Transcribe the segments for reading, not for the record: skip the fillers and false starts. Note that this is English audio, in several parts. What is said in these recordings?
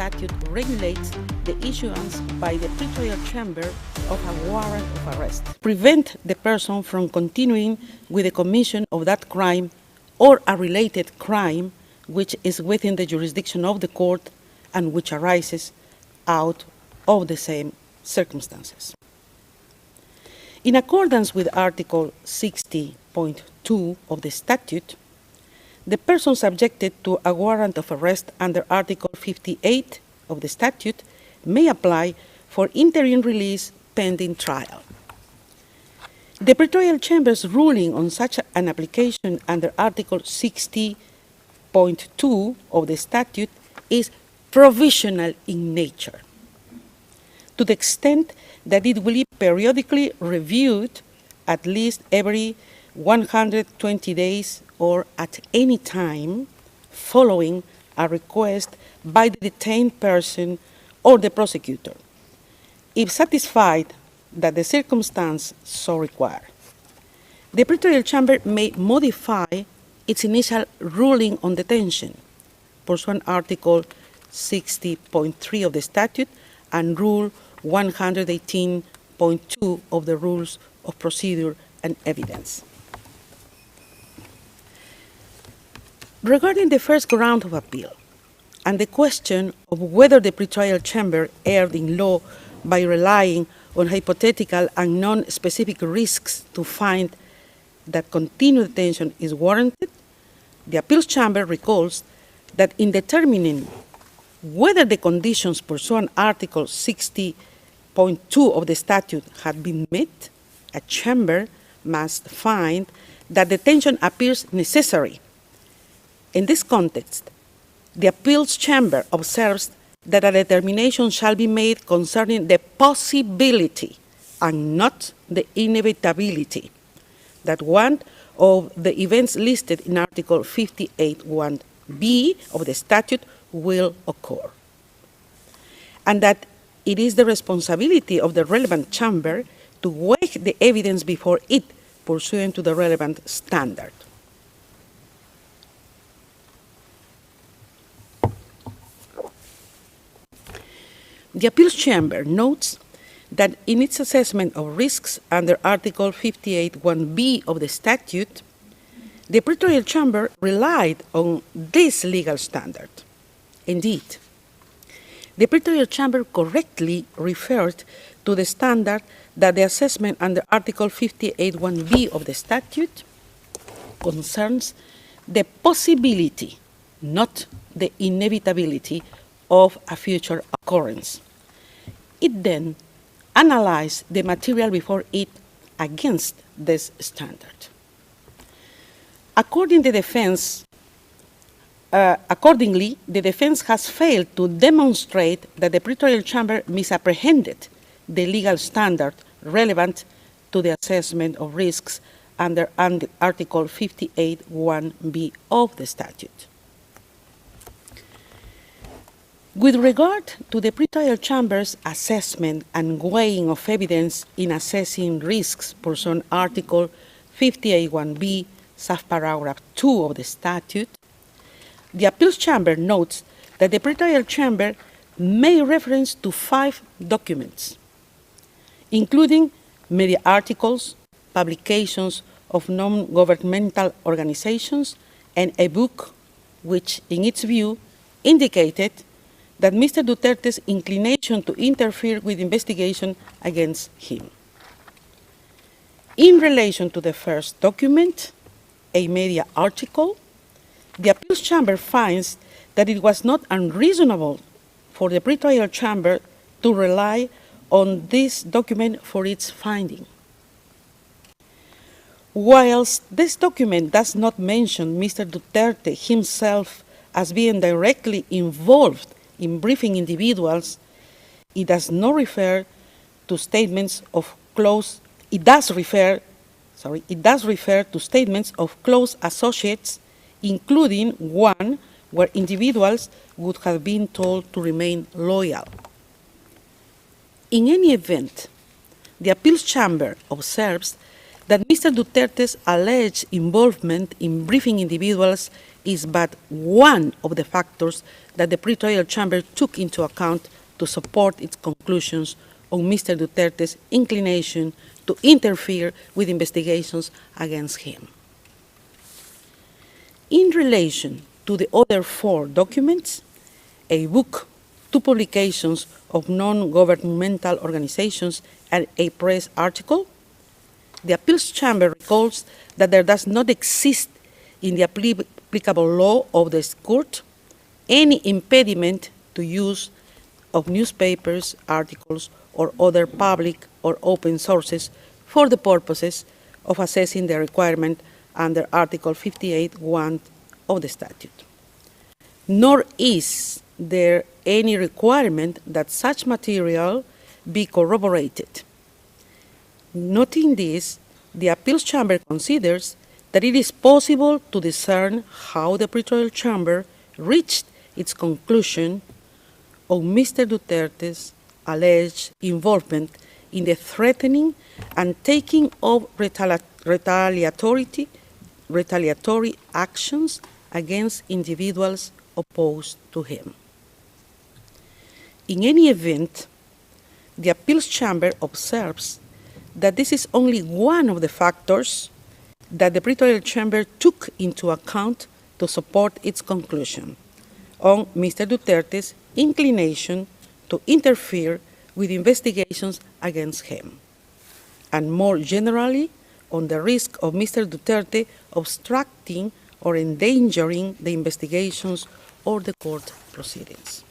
statute regulates the issuance by the pretrial chamber of a warrant of arrest, prevent the person from continuing with the commission of that crime or a related crime which is within the jurisdiction of the court and which arises out of the same circumstances. In accordance with Article 60.2 of the statute, the person subjected to a warrant of arrest under Article 58 of the statute may apply for interim release pending trial. The pretrial chamber's ruling on such an application under Article 60.2 of the statute is provisional in nature, to the extent that it will be periodically reviewed at least every 120 days or at any time following a request by the detained person or the prosecutor, if satisfied that the circumstance so require. The pretrial chamber may modify its initial ruling on detention, pursuant Article 60.3 of the statute and Rule 118.2 of the Rules of Procedure and Evidence. Regarding the first ground of appeal and the question of whether the pretrial chamber erred in law by relying on hypothetical and non-specific risks to find that continued detention is warranted, the appeals chamber recalls that in determining whether the conditions pursuant Article 60.2 of the statute had been met, a chamber must find that detention appears necessary. In this context, the appeals chamber observes that a determination shall be made concerning the possibility and not the inevitability that one of the events listed in Article 58(1)b of the statute will occur, and that it is the responsibility of the relevant chamber to weigh the evidence before it pursuant to the relevant standard. The appeals chamber notes that in its assessment of risks under Article 58(1)b of the statute, the pretrial chamber relied on this legal standard. Indeed, the pretrial chamber correctly referred to the standard that the assessment under Article 58(1)b of the statute concerns the possibility, not the inevitability, of a future occurrence. It then analyzed the material before it against this standard. Accordingly, the defense has failed to demonstrate that the pretrial chamber misapprehended the legal standard relevant to the assessment of risks under Article 58(1)b of the statute. With regard to the pretrial chamber's assessment and weighing of evidence in assessing risks pursuant Article 58(1)b, subparagraph 2 of the statute, the appeals chamber notes that the pretrial chamber made reference to 5 documents, including media articles, publications of non-governmental organizations, and a book which, in its view, indicated that Mr. Duterte's inclination to interfere with investigation against him. In relation to the first document, a media article, the appeals chamber finds that it was not unreasonable for the pretrial chamber to rely on this document for its finding. Whilst this document does not mention Mr. Duterte himself as being directly involved in briefing individuals, it does not refer to statements of close associates, including one where individuals would have been told to remain loyal. In any event, the appeals chamber observes that Mr. Duterte's alleged involvement in briefing individuals is but one of the factors that the pretrial chamber took into account to support its conclusions on Mr. Duterte's inclination to interfere with investigations against him. In relation to the other 4 documents, a book, 2 publications of non-governmental organizations, and a press article, the Appeals Chamber recalls that there does not exist in the applicable law of this court any impediment to use of newspapers, articles, or other public or open sources for the purposes of assessing the requirement under Article 58(1) of the statute. Nor is there any requirement that such material be corroborated. Noting this, the Appeals Chamber considers that it is possible to discern how the pretrial chamber reached its conclusion on Mr. Duterte's alleged involvement in the threatening and taking of retaliatory actions against individuals opposed to him. In any event, the Appeals Chamber observes that this is only one of the factors that the pretrial chamber took into account to support its conclusion on Mr. Duterte's inclination to interfere with investigations against him, and more generally on the risk of Mr. Duterte obstructing or endangering the investigations or the court proceedings.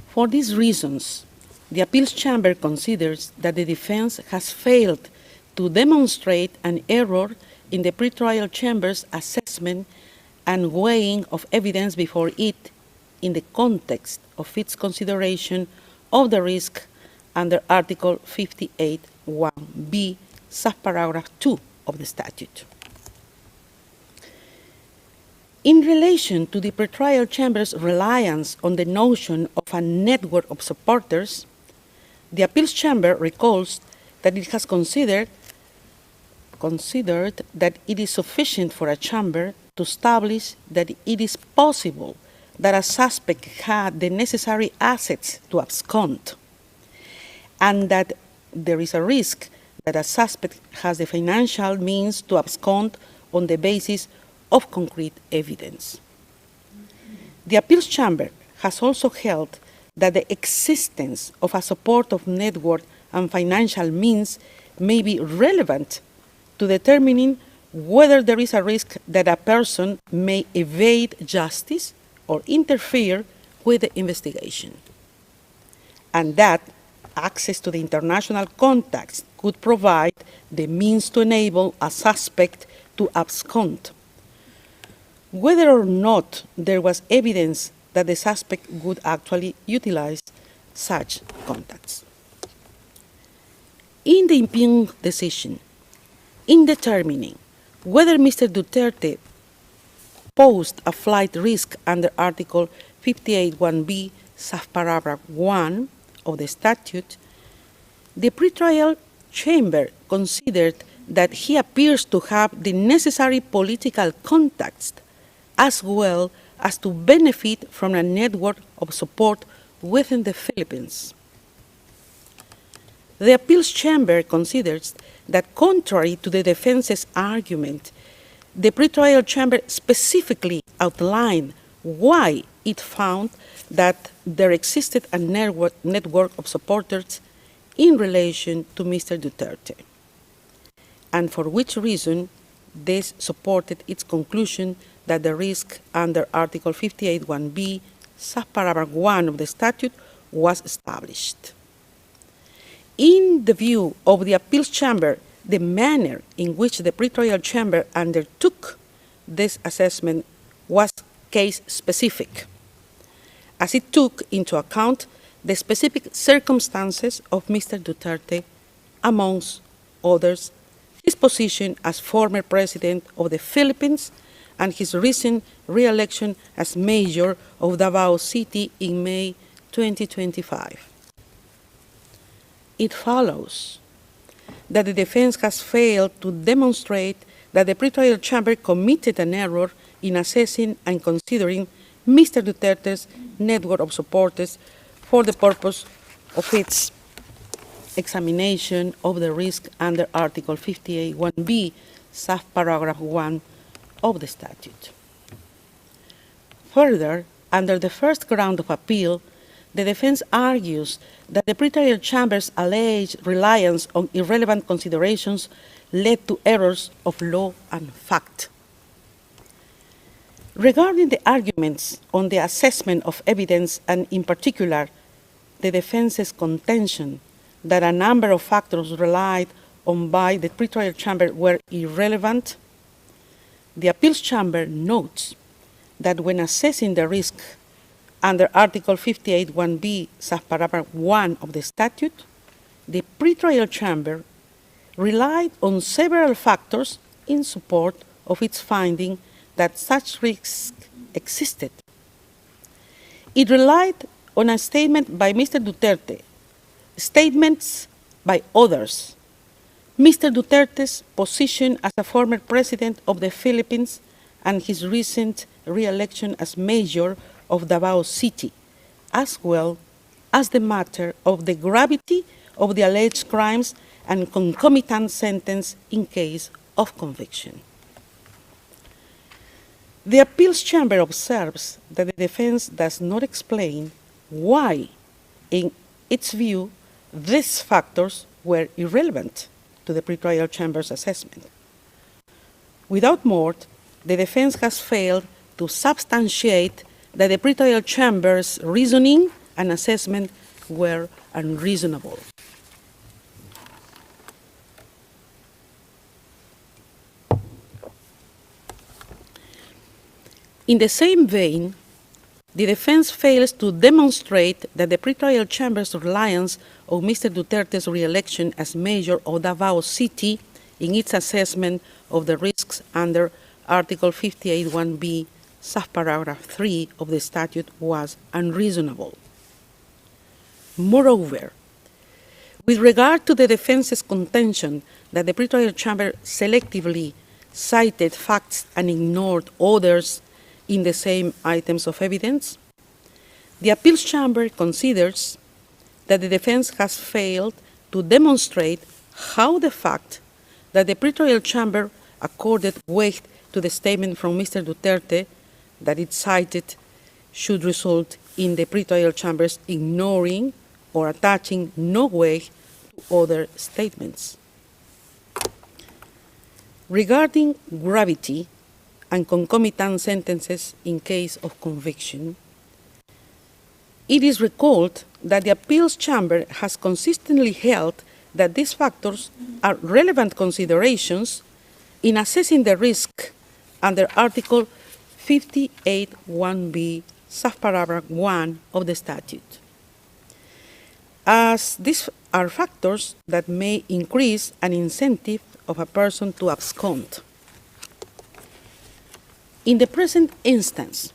For these reasons, the Appeals Chamber considers that the defense has failed to demonstrate an error in the pretrial chamber's assessment and weighing of evidence before it in the context of its consideration of the risk under Article 58(1)(b), subparagraph 2 of the statute. In relation to the pretrial chamber's reliance on the notion of a network of supporters, the Appeals Chamber recalls that it has considered that it is sufficient for a chamber to establish that it is possible that a suspect had the necessary assets to abscond, and that there is a risk that a suspect has the financial means to abscond on the basis of concrete evidence. The Appeals Chamber has also held that the existence of a supportive network and financial means may be relevant to determining whether there is a risk that a person may evade justice or interfere with the investigation, and that access to the international contacts could provide the means to enable a suspect to abscond, whether or not there was evidence that the suspect would actually utilize such contacts. In the impugned decision, in determining whether Mr. Duterte posed a flight risk under Article 58(1)(b), subparagraph 1 of the statute, the pretrial chamber considered that he appears to have the necessary political contacts as well as to benefit from a network of support within the Philippines. The Appeals Chamber considers that contrary to the defense's argument, the pretrial chamber specifically outlined why it found that there existed a network of supporters in relation to Mr. Duterte, and for which reason this supported its conclusion that the risk under Article 58(1)(b), subparagraph 1 of the statute was established. In the view of the Appeals Chamber, the manner in which the pretrial chamber undertook this assessment was case-specific, as it took into account the specific circumstances of Mr. Duterte, amongst others, his position as former president of the Philippines and his recent re-election as mayor of Davao City in May 2025. It follows that the defense has failed to demonstrate that the pretrial chamber committed an error in assessing and considering Mr. Duterte's network of supporters for the purpose of its examination of the risk under Article 58(1)b, subparagraph 1 of the statute. Further, under the first ground of appeal, the defense argues that the pretrial chamber's alleged reliance on irrelevant considerations led to errors of law and fact. Regarding the arguments on the assessment of evidence, and in particular, the defense's contention that a number of factors relied on by the pretrial chamber were irrelevant, the appeals chamber notes that when assessing the risk under Article 58(1)b, subparagraph 1 of the statute, the pretrial chamber relied on several factors in support of its finding that such risk existed. It relied on a statement by Mr. Duterte, statements by others, Mr. Duterte's position as a former president of the Philippines, and his recent re-election as mayor of Davao City, as well as the matter of the gravity of the alleged crimes and concomitant sentence in case of conviction. The appeals chamber observes that the defense does not explain why, in its view, these factors were irrelevant to the pretrial chamber's assessment. Without more, the defense has failed to substantiate that the pretrial chamber's reasoning and assessment were unreasonable. In the same vein, the defense fails to demonstrate that the pretrial chamber's reliance on Mr. Duterte's re-election as mayor of Davao City in its assessment of the risks under Article 58(1)b, subparagraph 3 of the statute was unreasonable. Moreover, with regard to the defense's contention that the pretrial chamber selectively cited facts and ignored others in the same items of evidence, the appeals chamber considers that the defense has failed to demonstrate how the fact that the pretrial chamber accorded weight to the statement from Mr. Duterte that it cited should result in the pretrial chamber's ignoring or attaching no weight to other statements. Regarding gravity and concomitant sentences in case of conviction, it is recalled that the appeals chamber has consistently held that these factors are relevant considerations in assessing the risk under Article 58(1)b, subparagraph 1 of the statute, as these are factors that may increase an incentive of a person to abscond. In the present instance,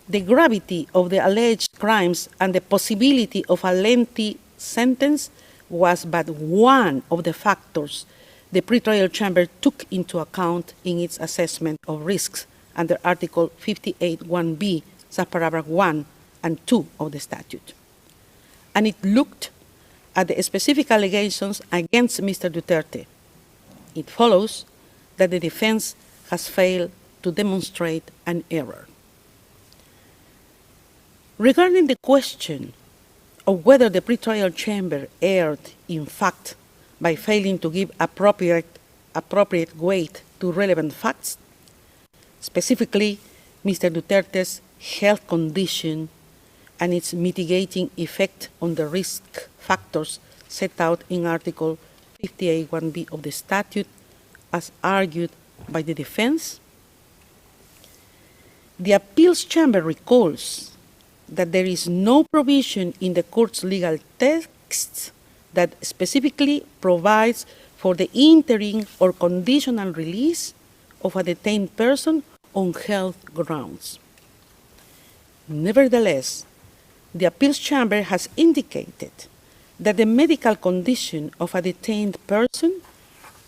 the gravity of the alleged crimes and the possibility of a lengthy sentence was but one of the factors the pretrial chamber took into account in its assessment of risks under Article 58(1)b, subparagraph 1 and 2 of the statute. And it looked at the specific allegations against Mr. Duterte. It follows that the defense has failed to demonstrate an error. Regarding the question of whether the pretrial chamber erred in fact by failing to give appropriate weight to relevant facts, specifically Mr. Duterte's health condition and its mitigating effect on the risk factors set out in Article 58(1)b of the statute, as argued by the defense, the appeals chamber recalls that there is no provision in the court's legal texts that specifically provides for the interim or conditional release of a detained person on health grounds. Nevertheless, the appeals chamber has indicated that the medical condition of a detained person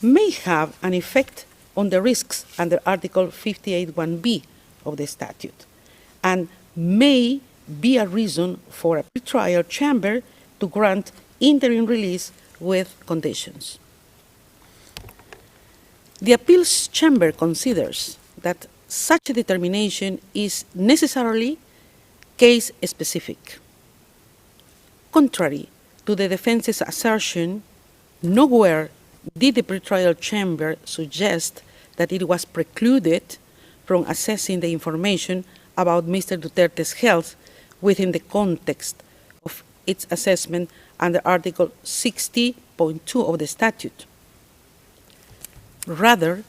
may have an effect on the risks under Article 58(1)(b) of the statute, and may be a reason for a pretrial chamber to grant interim release with conditions. The appeals chamber considers that such a determination is necessarily case-specific. Contrary to the defense's assertion, nowhere did the pretrial chamber suggest that it was precluded from assessing the information about Mr. Duterte's health within the context of its assessment under Article 60.2 of the statute. Rather,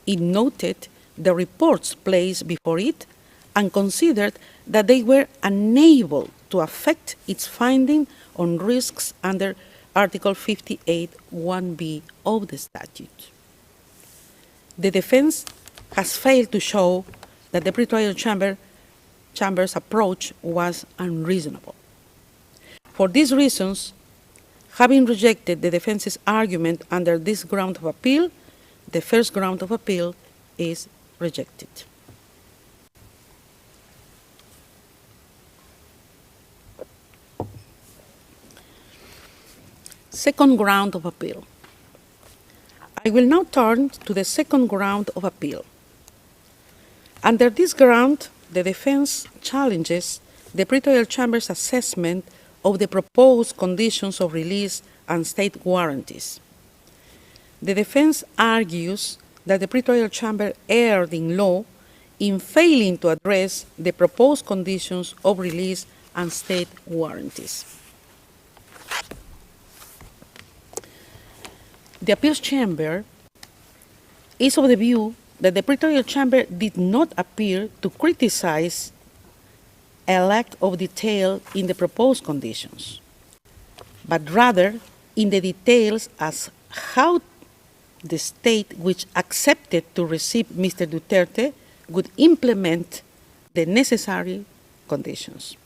it noted the reports placed before it and considered that they were unable to affect its finding on risks under Article 58(1)(b) of the statute. The defense has failed to show that the pretrial chamber's approach was unreasonable. For these reasons, having rejected the defense's argument under this ground of appeal, the first ground of appeal is rejected. Second ground of appeal. I will now turn to the second ground of appeal. Under this ground, the defense challenges the pretrial chamber's assessment of the proposed conditions of release and state warranties. The defense argues that the pretrial chamber erred in law in failing to address the proposed conditions of release and state warranties. The appeals chamber is of the view that the pretrial chamber did not appear to criticize a lack of detail in the proposed conditions, but rather in the details as how the state which accepted to receive Mr. Duterte would implement the necessary conditions.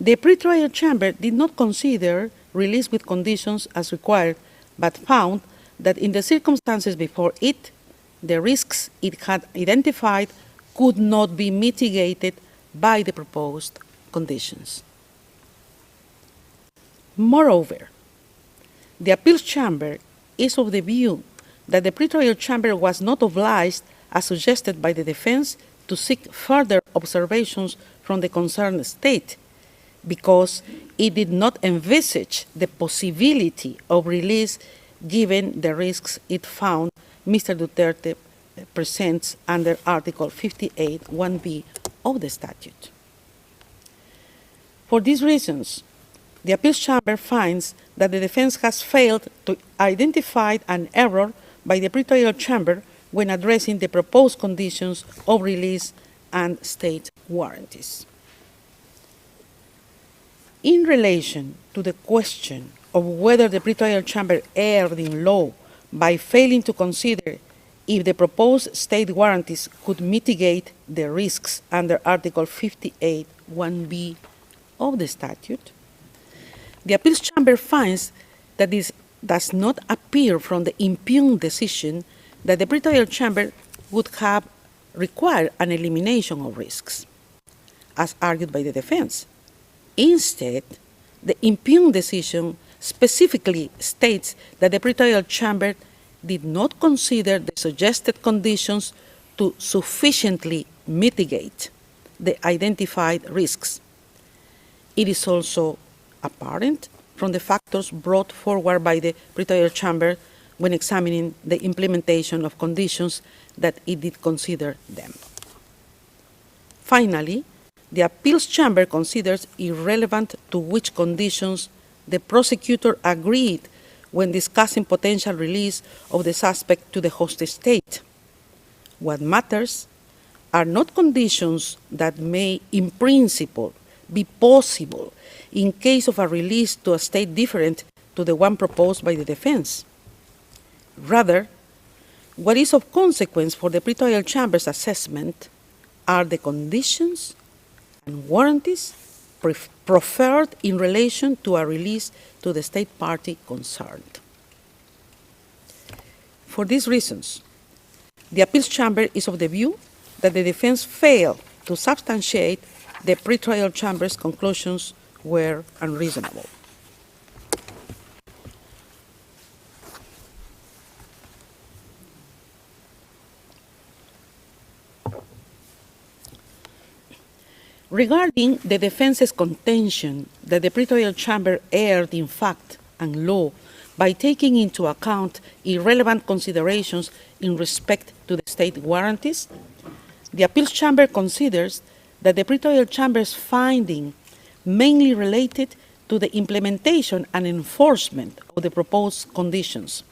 The pretrial chamber did not consider release with conditions as required, but found that in the circumstances before it, the risks it had identified could not be mitigated by the proposed conditions. Moreover, the appeals chamber is of the view that the pretrial chamber was not obliged, as suggested by the defense, to seek further observations from the concerned state, because it did not envisage the possibility of release given the risks it found Mr. Duterte presents under Article 58(1)(b) of the statute. For these reasons, the appeals chamber finds that the defense has failed to identify an error by the pretrial chamber when addressing the proposed conditions of release and state warranties. In relation to the question of whether the pretrial chamber erred in law by failing to consider if the proposed state warranties could mitigate the risks under Article 58(1)(b) of the statute, the appeals chamber finds that this does not appear from the impugned decision that the pretrial chamber would have required an elimination of risks, as argued by the defense. Instead, the impugned decision specifically states that the pretrial chamber did not consider the suggested conditions to sufficiently mitigate the identified risks. It is also apparent from the factors brought forward by the pretrial chamber when examining the implementation of conditions that it did consider them. Finally, the appeals chamber considers irrelevant to which conditions the prosecutor agreed when discussing potential release of the suspect to the host state. What matters are not conditions that may, in principle, be possible in case of a release to a state different to the one proposed by the defense. Rather, what is of consequence for the pretrial chamber's assessment are the conditions and warranties proffered in relation to a release to the state party concerned. For these reasons, the appeals chamber is of the view that the defense failed to substantiate the pretrial chamber's conclusions were unreasonable. Regarding the defense's contention that the pretrial chamber erred in fact and law by taking into account irrelevant considerations in respect to the state warranties, the appeals chamber considers that the pretrial chamber's finding mainly related to the implementation and enforcement of the proposed conditions.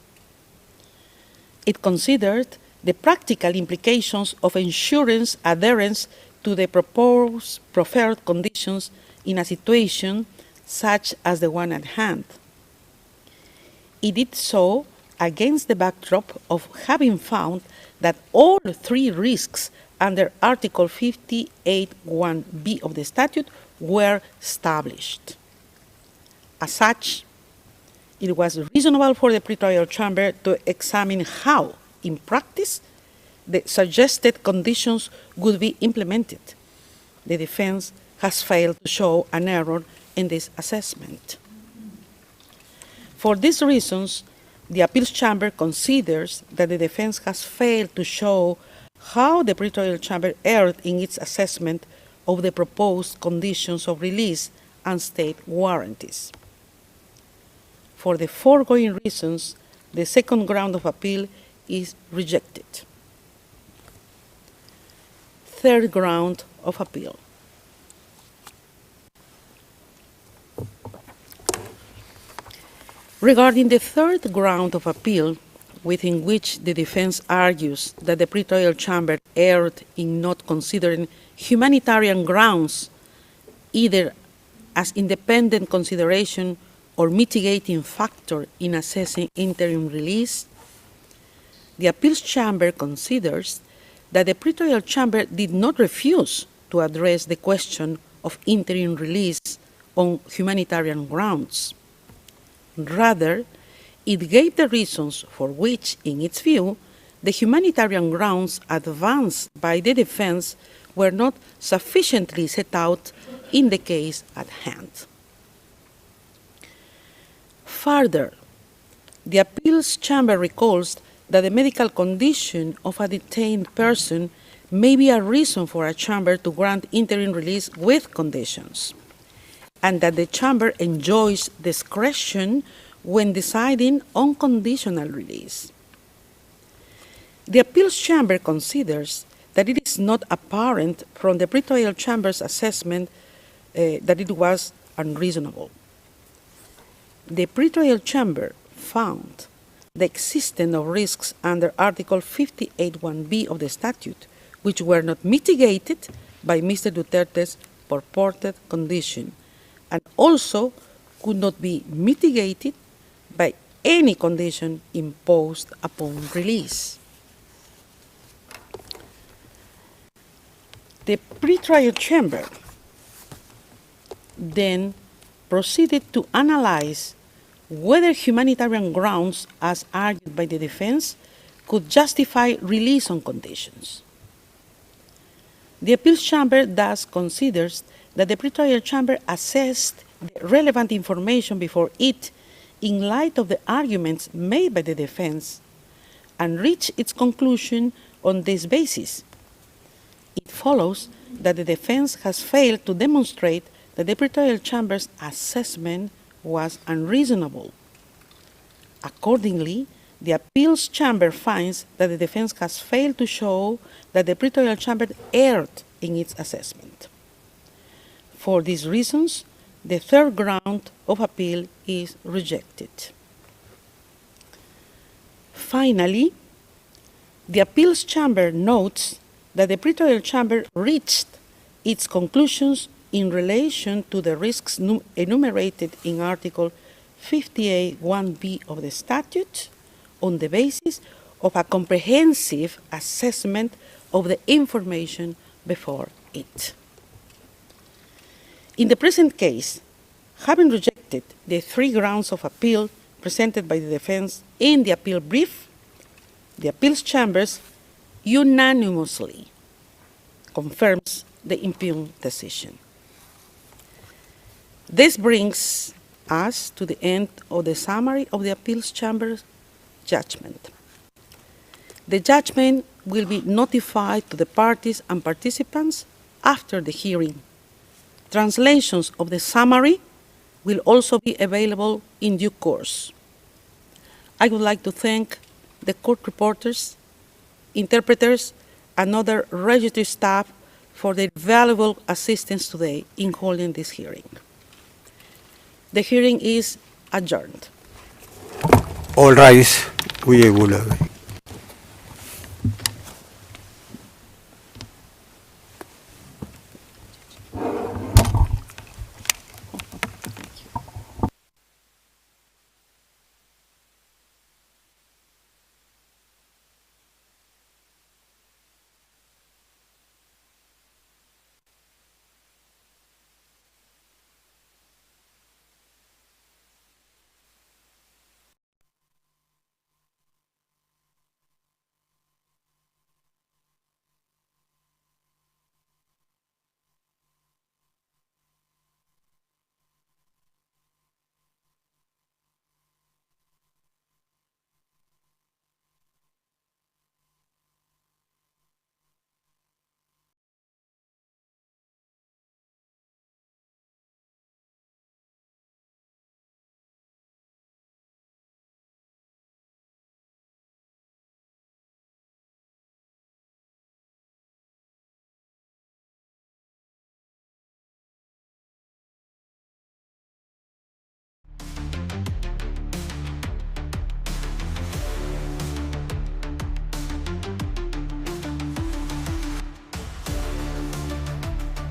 It considered the practical implications of ensuring adherence to the proposed proffered conditions in a situation such as the one at hand. It did so against the backdrop of having found that all three risks under Article 58(1)(b) of the statute were established. As such, it was reasonable for the pretrial chamber to examine how, in practice, the suggested conditions would be implemented. The defense has failed to show an error in this assessment. For these reasons, the appeals chamber considers that the defense has failed to show how the pretrial chamber erred in its assessment of the proposed conditions of release and state warranties. For the foregoing reasons, the second ground of appeal is rejected. Third ground of appeal. Regarding the third ground of appeal, within which the defense argues that the pretrial chamber erred in not considering humanitarian grounds either as independent consideration or mitigating factor in assessing interim release, the appeals chamber considers that the pretrial chamber did not refuse to address the question of interim release on humanitarian grounds. Rather, it gave the reasons for which, in its view, the humanitarian grounds advanced by the defense were not sufficiently set out in the case at hand. Further, the appeals chamber recalls that the medical condition of a detained person may be a reason for a chamber to grant interim release with conditions, and that the chamber enjoys discretion when deciding on conditional release. The appeals chamber considers that it is not apparent from the pretrial chamber's assessment that it was unreasonable. The pretrial chamber found the existence of risks under Article 58(1)(b) of the statute, which were not mitigated by Mr. Duterte's purported condition, and also could not be mitigated by any condition imposed upon release. The pretrial chamber then proceeded to analyze whether humanitarian grounds, as argued by the defense, could justify release on conditions. The appeals chamber thus considers that the pretrial chamber assessed the relevant information before it in light of the arguments made by the defense and reached its conclusion on this basis. It follows that the defense has failed to demonstrate that the pretrial chamber's assessment was unreasonable. Accordingly, the appeals chamber finds that the defense has failed to show that the pretrial chamber erred in its assessment. For these reasons, the third ground of appeal is rejected. Finally, the appeals chamber notes that the pretrial chamber reached its conclusions in relation to the risks enumerated in Article 58(1)(b) of the statute on the basis of a comprehensive assessment of the information before it. In the present case, having rejected the 3 grounds of appeal presented by the defense in the appeal brief, the appeals chambers unanimously confirms the impugned decision. This brings us to the end of the summary of the appeals chamber's judgment. The judgment will be notified to the parties and participants after the hearing. Translations of the summary will also be available in due course. I would like to thank the court reporters, interpreters, and other registry staff for their valuable assistance today in holding this hearing. The hearing is adjourned. All rise. We will